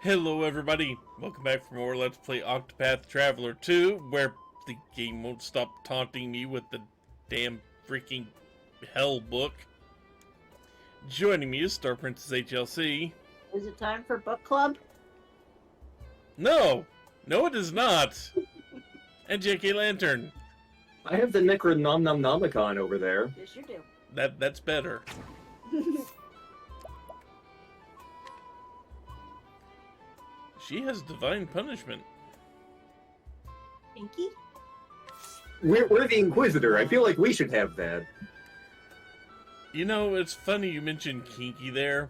Hello everybody, welcome back for more Let's Play Octopath Traveler 2, where the game won't stop taunting me with the damn freaking hell book. Joining me is StarPrincessHLC. Is it time for book club? No! No it is not! And JKLantern. I have the Necronomnomicon over there. Yes, you do. That's better. She has divine punishment. Pinky? We're the Inquisitor. I feel like we should have that. You know, it's funny you mentioned kinky there,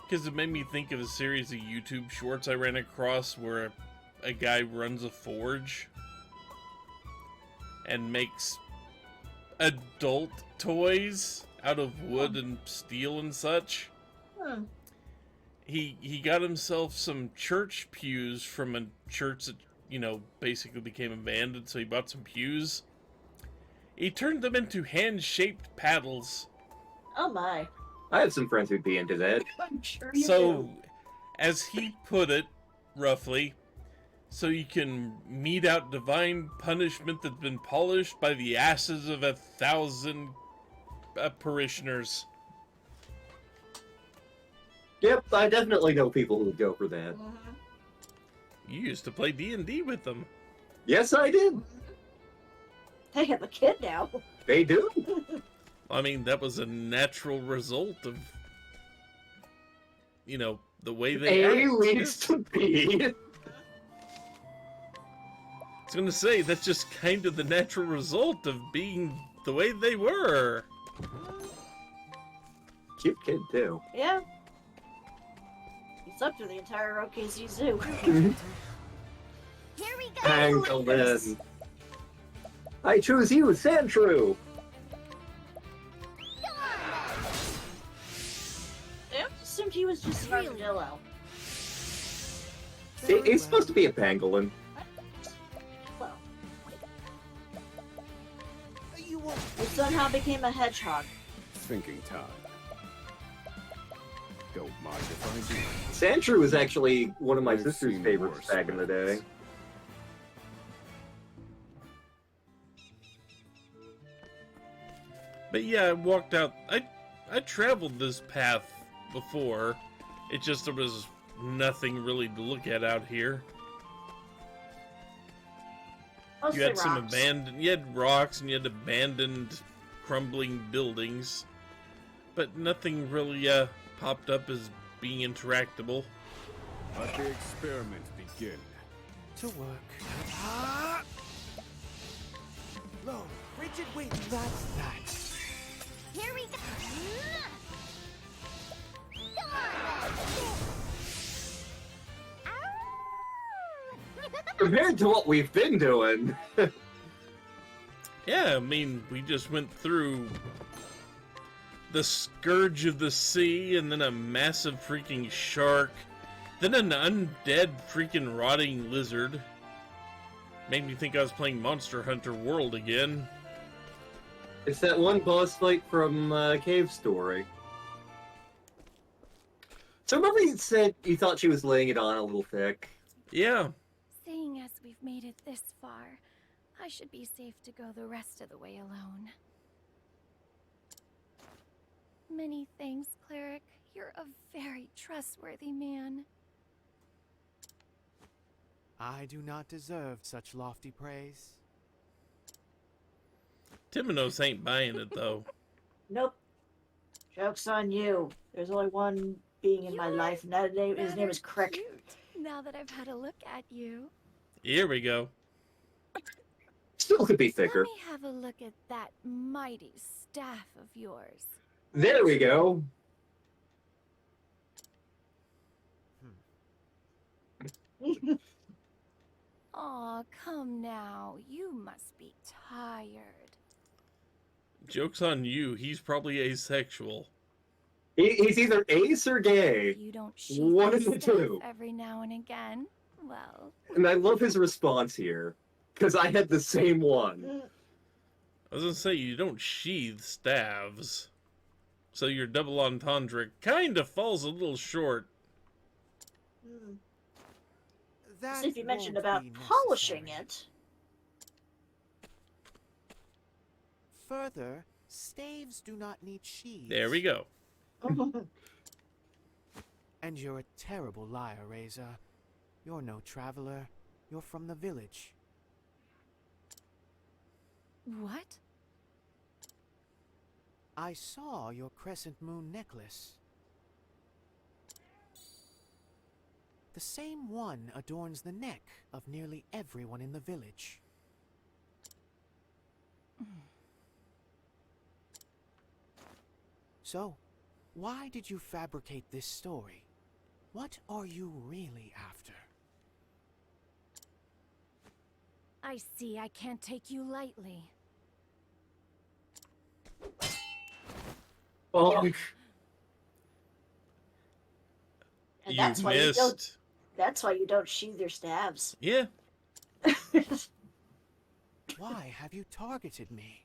because it made me think of a series of YouTube shorts I ran across where a guy runs a forge and makes adult toys out of wood and steel and such. Hmm. He got himself some church pews from a church that, you know, basically became abandoned, so he bought some pews. He turned them into hand-shaped paddles. Oh my. I have some friends who'd be into that. I'm sure you So, do. as he put it, roughly, so you can mete out divine punishment that's been polished by the asses of 1,000 parishioners. Yep, I definitely know people who would go for that. You used to play D&D with them. Yes, I did. They have a kid now. They do. I mean, that was a natural result of, you know, the way they A act. leads to B. I was gonna say, that's just kind of the natural result of being the way they were. Cute kid, too. Yeah. He's up to the entire OKC Zoo. Here we go! Pangolin. I choose you, Sandshrew. I assumed he was just an armadillo. He's supposed to be a pangolin. Well. He somehow became a hedgehog. Thinking time. Don't mind if I do. Sandshrew was actually one of my I've sister's seen favorites worse back in the day. weapons. But yeah, I walked out. I traveled this path before. It just there was nothing really to look at out here. Mostly You had some rocks. abandoned. You had rocks and you had abandoned, crumbling buildings, but nothing really popped up as being interactable. Let the experiment begin. To work. Low, rigid wing. That's that. Here we go! Compared to what we've been doing. Yeah, I mean, we just went through the Scourge of the Sea, and then a massive freaking shark, then an undead freaking rotting lizard. Made me think I was playing Monster Hunter World again. It's that one boss fight from Cave Story. So remember you said you thought she was laying it on a little thick? Yeah, Seeing as we've made it this far, I should be safe to go the rest of the way alone. Many thanks, Cleric. You're a very trustworthy man. I do not deserve such lofty praise. Temenos ain't buying it though. Nope. Joke's on you. There's only one being in my You're life, and his name is Crick. Cute, now that I've had a look at you. Here we go. Still could be thicker. Let me have a look at that mighty staff of yours. There we go. Aw, come now. You must be tired. Joke's on you, he's probably asexual. He's either ace or gay. If you don't One sheath of the the staff two. every now and again, well, And I love his response here. Because I had the same one. I was gonna say, you don't sheathe staves. So your double entendre kind of falls a little short. That If you mentioned won't about be polishing necessary. it. Further, staves do not need sheaths. There we go. And you're a terrible liar, Reza. You're no traveler. You're from the village. What? I saw your crescent moon necklace. The same one adorns the neck of nearly everyone in the village. So, why did you fabricate this story? What are you really after? I see I can't take you lightly. Oh, And You that's why you don't. missed. That's why you don't sheathe your stabs. Yeah. Why have you targeted me?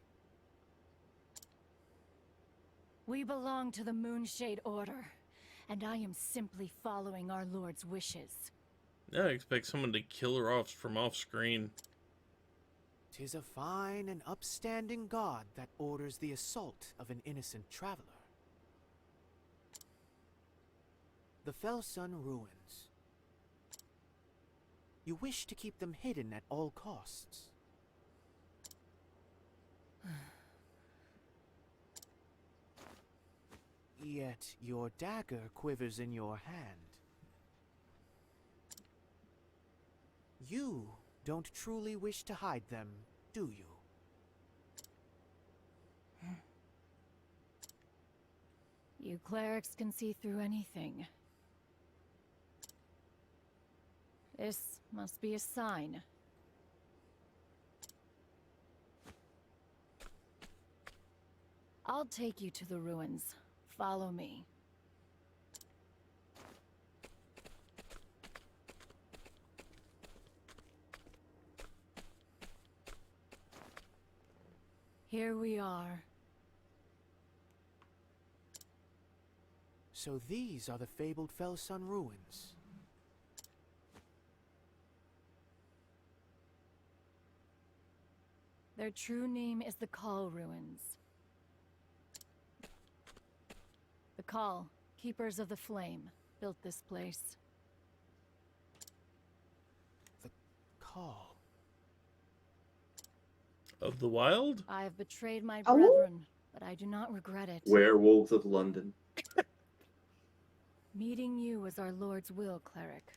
We belong to the Moonshade Order, and I am simply following our Lord's wishes. I expect someone to kill her off from off screen. 'Tis a fine and upstanding god that orders the assault of an innocent traveler. The Felsun Ruins. You wish to keep them hidden at all costs. Yet your dagger quivers in your hand. You don't truly wish to hide them, do you? You clerics can see through anything. This must be a sign. I'll take you to the ruins. Follow me. Here we are. So these are the fabled Felsun Ruins. Their true name is the Call Ruins. The Call, Keepers of the Flame, built this place. The Call. Of the wild? I have betrayed my Oh? brethren, but I do not regret it. Werewolves of London. Meeting you was our Lord's will, cleric.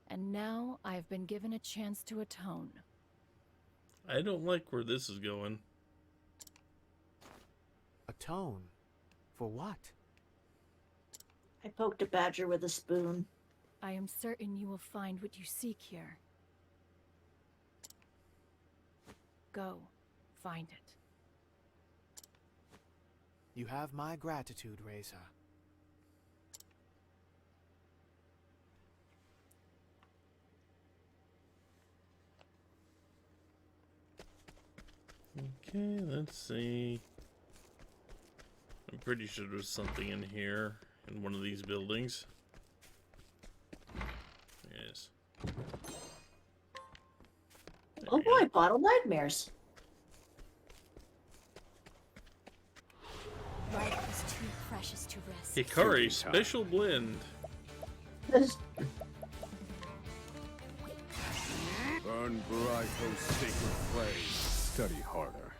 And now I have been given a chance to atone. I don't like where this is going. Atone? For what? I poked a badger with a spoon. I am certain you will find what you seek here. Go, find it. You have my gratitude, Reza. Okay, let's see. I'm pretty sure there's something in here, in one of these buildings. Yes. Oh boy, bottle nightmares. Life is too precious to risk. Hikari Freaking time. Special Blend. Burn bright, O sacred flame. Study harder.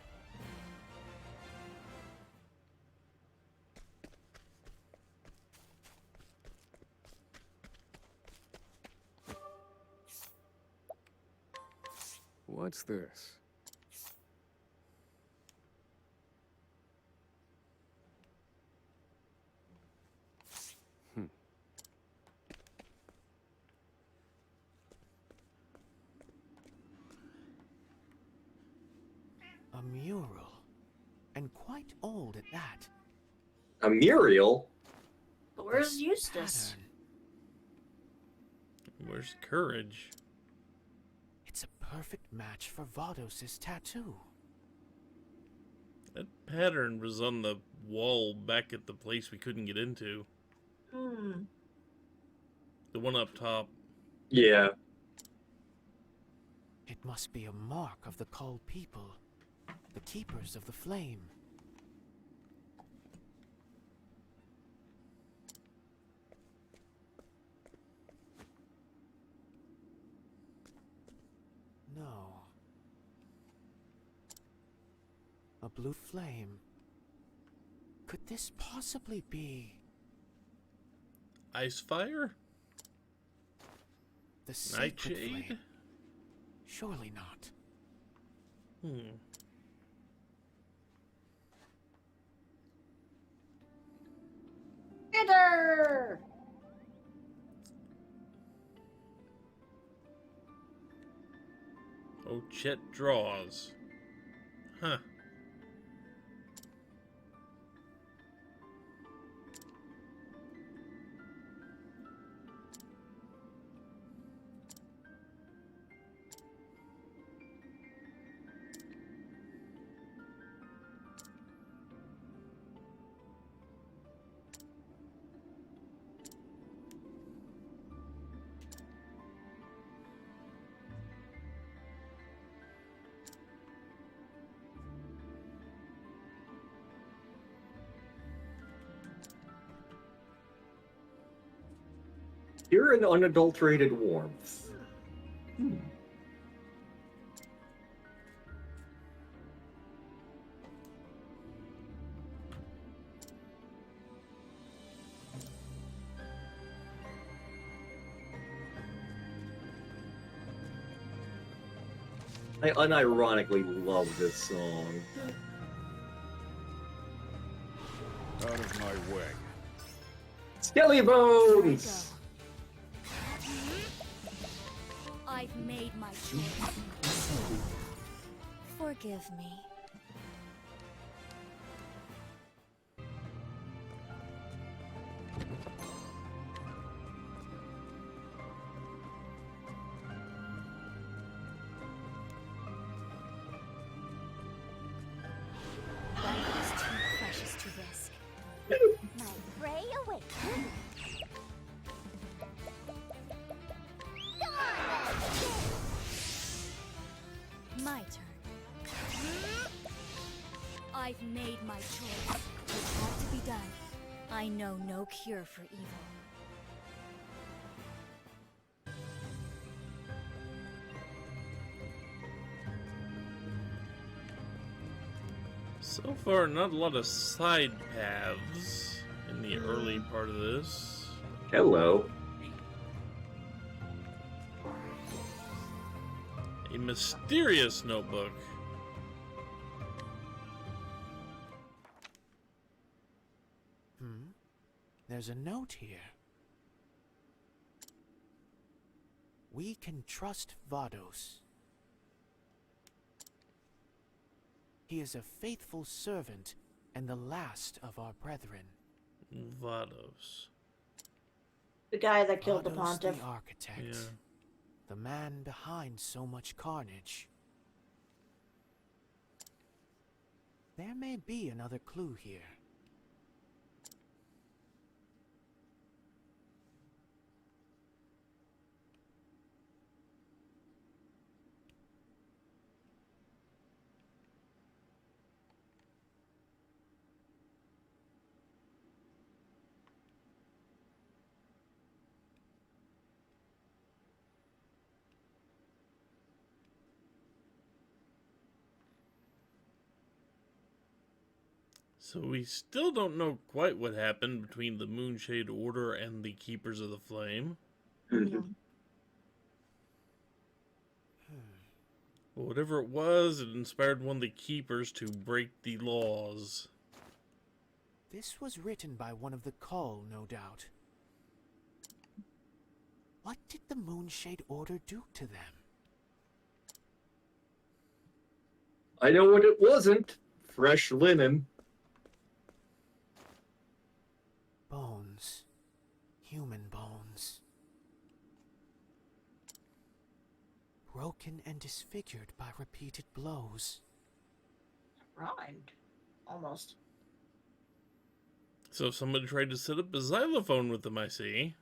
What's this? A mural. And quite old at that. A Muriel? But where's Eustace? Pattern. Where's Courage? It's a perfect match for Vados' tattoo. That pattern was on the wall back at the place we couldn't get into. The one up top. Yeah. It must be a mark of the Cull people, the keepers of the flame. No. A blue flame. Could this possibly be Ice fire? the sacred Nightshade? flame? Surely not. Enter! Oh, Chet draws. Huh. Pure and unadulterated warmth. I unironically love this song. Out of my way. Skelly Bones! I've made my choice. Forgive me. Life is too precious to risk. My prey awaits. My turn. I've made my choice. It had to be done. I know no cure for evil. So far, not a lot of side paths in the early part of this. Hello. A mysterious notebook. There's a note here. We can trust Vados. He is a faithful servant and the last of our brethren. Vados. The guy that killed the Vados pontiff. the architect. Yeah. The man behind so much carnage. There may be another clue here. So we still don't know quite what happened between the Moonshade Order and the Keepers of the Flame. No. But whatever it was, it inspired one of the Keepers to break the laws. This was written by one of the Cull, no doubt. What did the Moonshade Order do to them? I know what it wasn't. Fresh linen. Bones. Human bones. Broken and disfigured by repeated blows. Rhymed. Almost. So somebody tried to set up a xylophone with them, I see.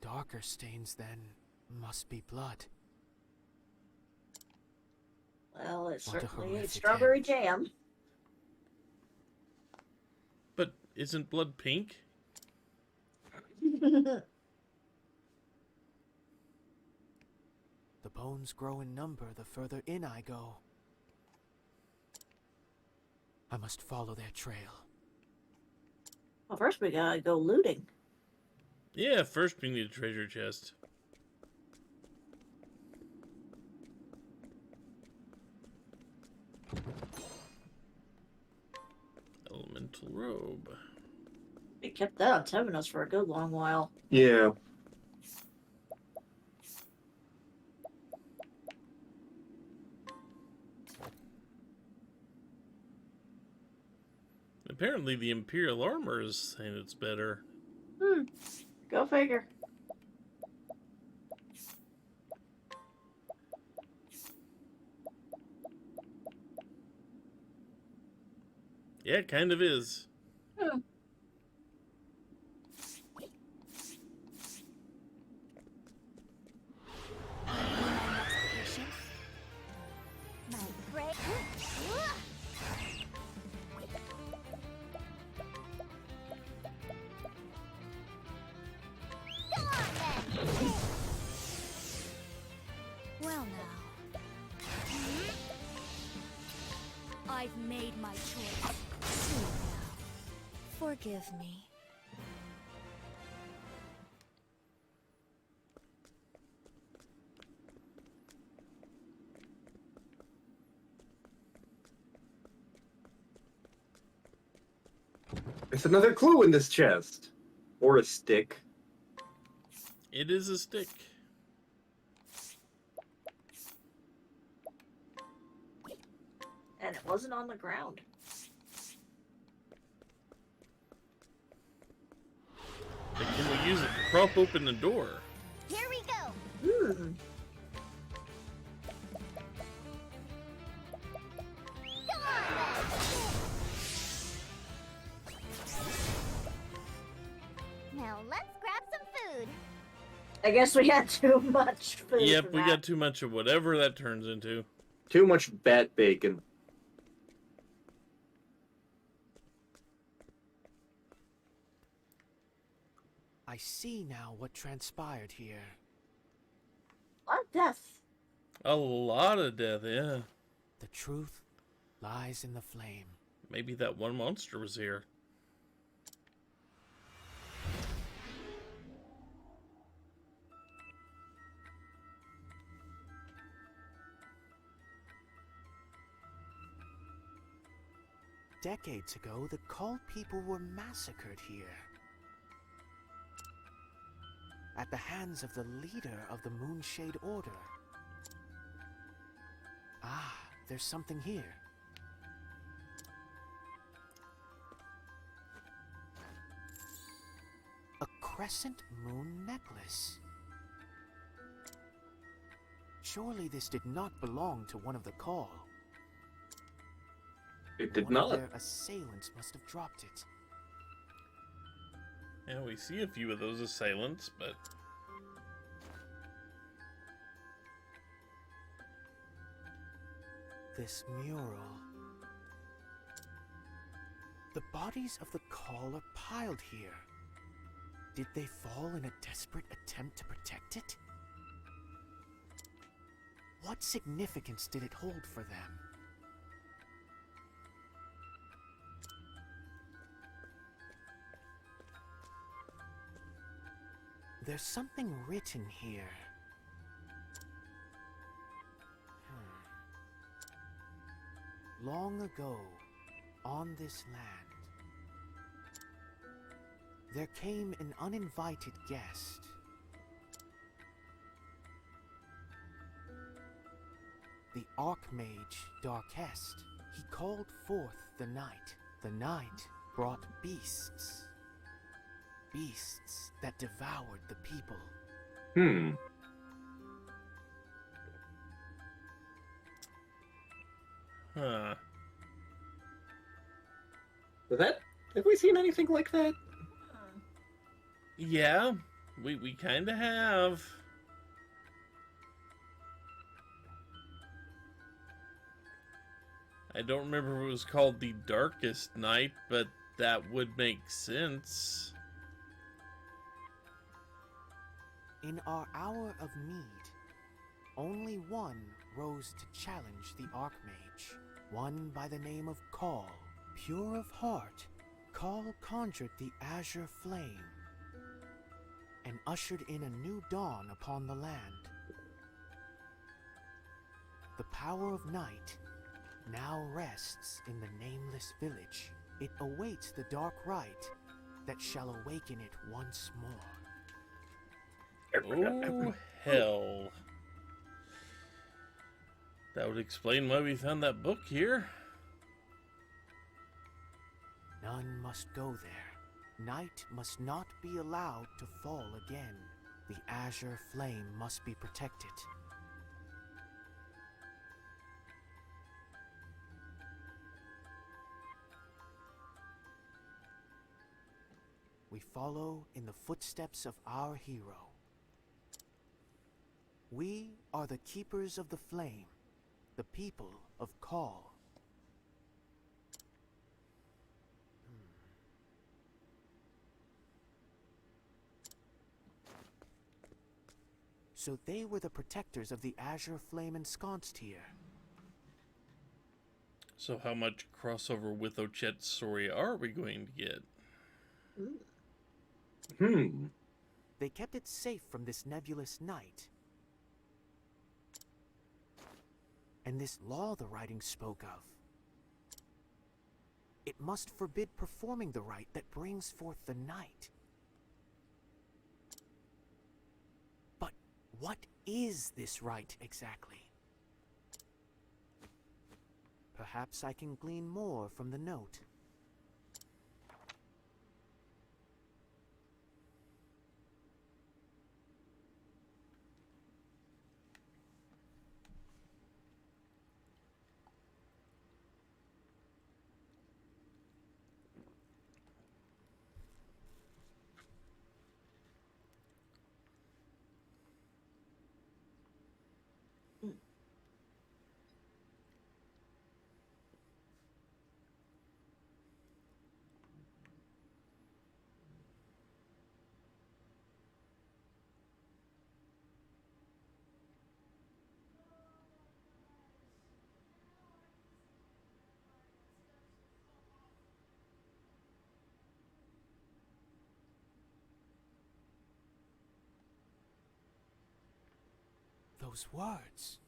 darker stains, then, must be blood. Well, it What a certainly horrific ain't strawberry jam. But isn't blood pink? The bones grow in number the further in I go. I must follow their trail. Well, first we gotta go looting. Yeah, first we need a treasure chest. Elemental robe. We kept that on Temenos for a good long while. Yeah. Apparently the Imperial armor is saying it's better. Go figure. Yeah, it kind of is. Well now. I've made my choice. See now. Forgive me. There's another clue in this chest. Or a stick. It is a stick. And it wasn't on the ground. But can we use it to prop open the door? Here we go. Now let's grab some food. I guess we had too much food. Yep, for we that. got too much of whatever that turns into. Too much bat bacon. I see now what transpired here. A lot of death. A lot of death, yeah. The truth lies in the flame. Maybe that one monster was here. Decades ago, the Cult people were massacred here. At the hands of the leader of the Moonshade Order. Ah, there's something here. A crescent moon necklace. Surely this did not belong to one of the Call. It did One of not. their assailants must have dropped it. Yeah, we see a few of those assailants, but... This mural. The bodies of the Call are piled here. Did they fall in a desperate attempt to protect it? What significance did it hold for them? There's something written here. Long ago, on this land, there came an uninvited guest. The Archmage Darkest. He called forth the night. The night brought beasts. Beasts that devoured the people. Huh. Have we seen anything like that? Yeah, We kind of have. I don't remember if it was called the Darkest Night, but that would make sense. In our hour of need, only one rose to challenge the Archmage. One by the name of Call. Pure of heart, Call conjured the azure flame and ushered in a new dawn upon the land. The power of night now rests in the nameless village. It awaits the dark rite that shall awaken it once more. Oh, hell. That would explain why we found that book here. None must go there. Night must not be allowed to fall again. The azure flame must be protected. We follow in the footsteps of our hero. We are the keepers of the flame, the people of Call. So they were the protectors of the azure flame ensconced here. So how much crossover with Ochet's story are we going to get? They kept it safe from this nebulous night. And this law the writing spoke of. It must forbid performing the rite that brings forth the night. But what is this rite exactly? Perhaps I can glean more from the note. Those words.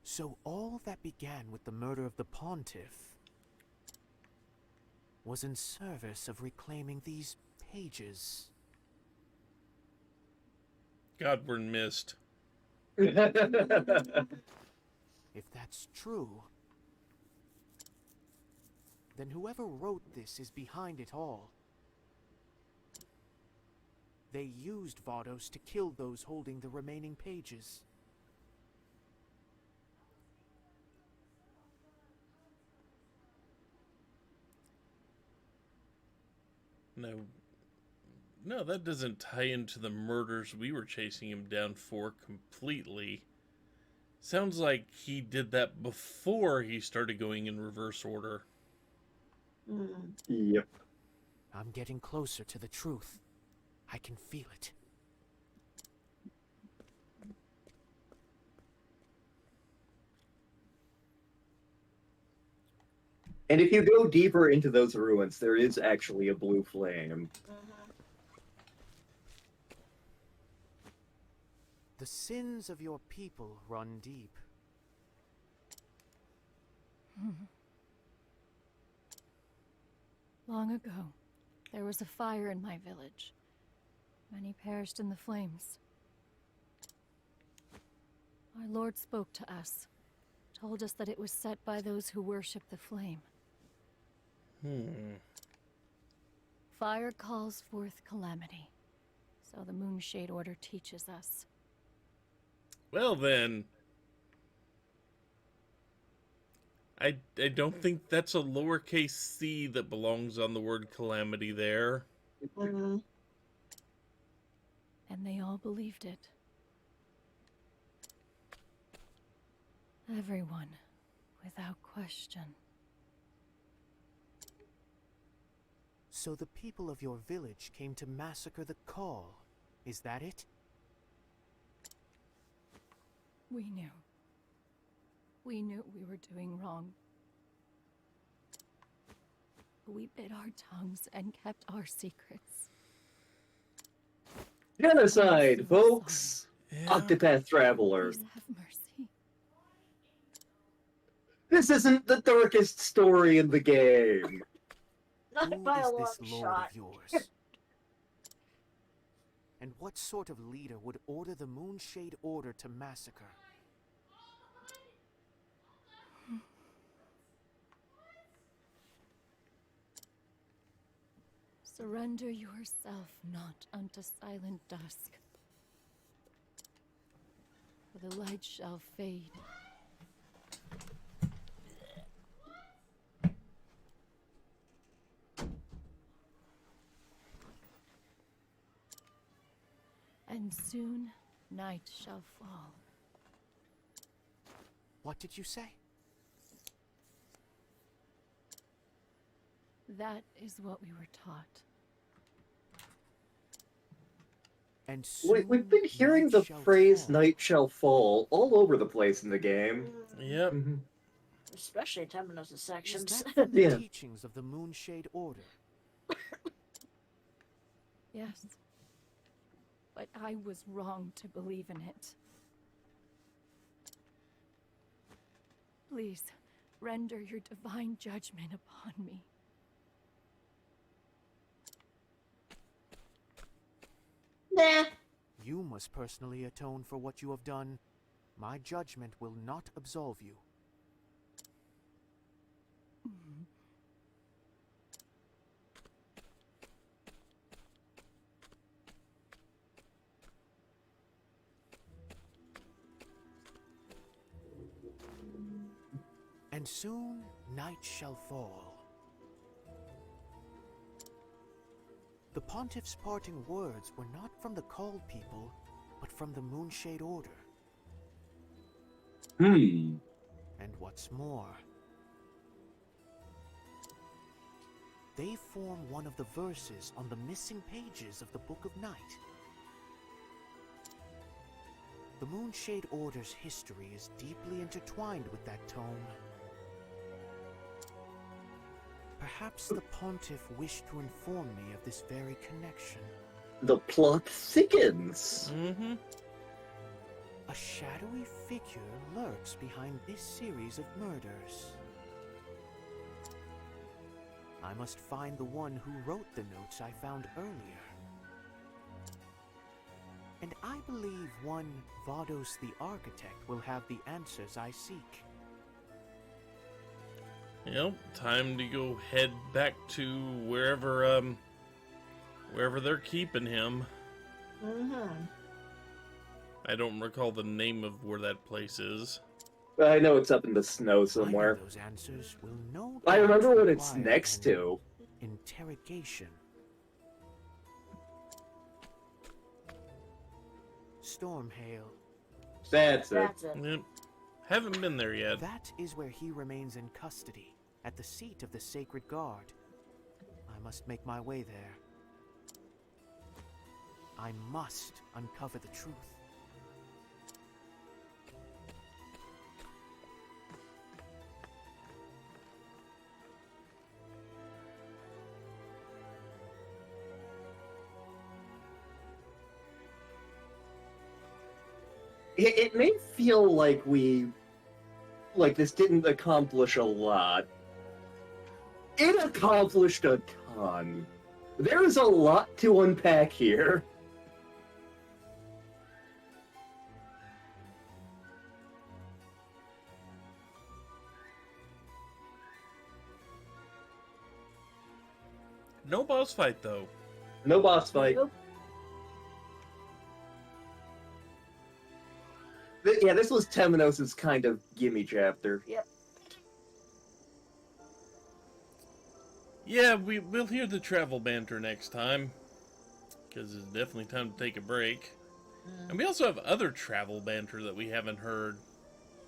So all that began with the murder of the Pontiff was in service of reclaiming these pages. Godward missed. If that's true, then whoever wrote this is behind it all. They used Vardos to kill those holding the remaining pages. No, that doesn't tie into the murders we were chasing him down for completely. Sounds like he did that before he started going in reverse order. Yep. I'm getting closer to the truth. I can feel it. And if you go deeper into those ruins, there is actually a blue flame. The sins of your people run deep. Long ago, there was a fire in my village. Many perished in the flames. Our Lord spoke to us, told us that it was set by those who worship the flame. Fire calls forth calamity, so the Moonshade Order teaches us. Well then, I don't think that's a lowercase c that belongs on the word calamity there. Mm-hmm. And they all believed it. Everyone, without question. So the people of your village came to massacre the Call. Is that it? We knew. We knew we were doing wrong. We bit our tongues and kept our secrets. Genocide, folks! Yeah. Octopath Traveler. Please have mercy. This isn't the darkest story in the game. Not Who by a is long this lord shot. of yours? And what sort of leader would order the Moonshade Order to massacre? Surrender yourself not unto silent dusk, for the light shall fade. And soon night shall fall. What did you say? That is what we were taught. And soon We've been hearing night the shall phrase fall. "night shall fall" all over the place in the game. Yep. Especially Temenos' Is sections. that from the Yeah. teachings of the Moonshade Order? Yes. But I was wrong to believe in it. Please, render your divine judgment upon me. Nah. You must personally atone for what you have done. My judgment will not absolve you. And soon night shall fall. The Pontiff's parting words were not from the Called People, but from the Moonshade Order. And what's more, they form one of the verses on the missing pages of the Book of Night. The Moonshade Order's history is deeply intertwined with that tome. Perhaps the Pontiff wished to inform me of this very connection. The plot thickens. A shadowy figure lurks behind this series of murders. I must find the one who wrote the notes I found earlier. And I believe one Vados the Architect will have the answers I seek. Yep. Time to go head back to wherever they're keeping him. I don't recall the name of where that place is. I know it's up in the snow somewhere. Finding those answers will no I doubt remember what it's require next an to. Interrogation. Stormhail. That's it. That's it. Yep. Haven't been there yet. That is where he remains in custody, at the seat of the Sacred Guard. I must make my way there. I must uncover the truth. It may feel like we like this didn't accomplish a lot. It accomplished a ton. There is a lot to unpack here. No boss fight, though. No boss fight. Nope. Yeah, this was Temenos' kind of gimme chapter. Yep. Yeah, we'll hear the travel banter next time. Because it's definitely time to take a break. And we also have other travel banter that we haven't heard.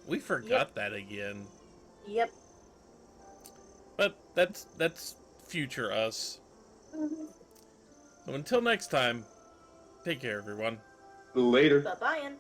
We forgot that again. Yep. But that's future us. So until next time, take care, everyone. Later. Bye-bye.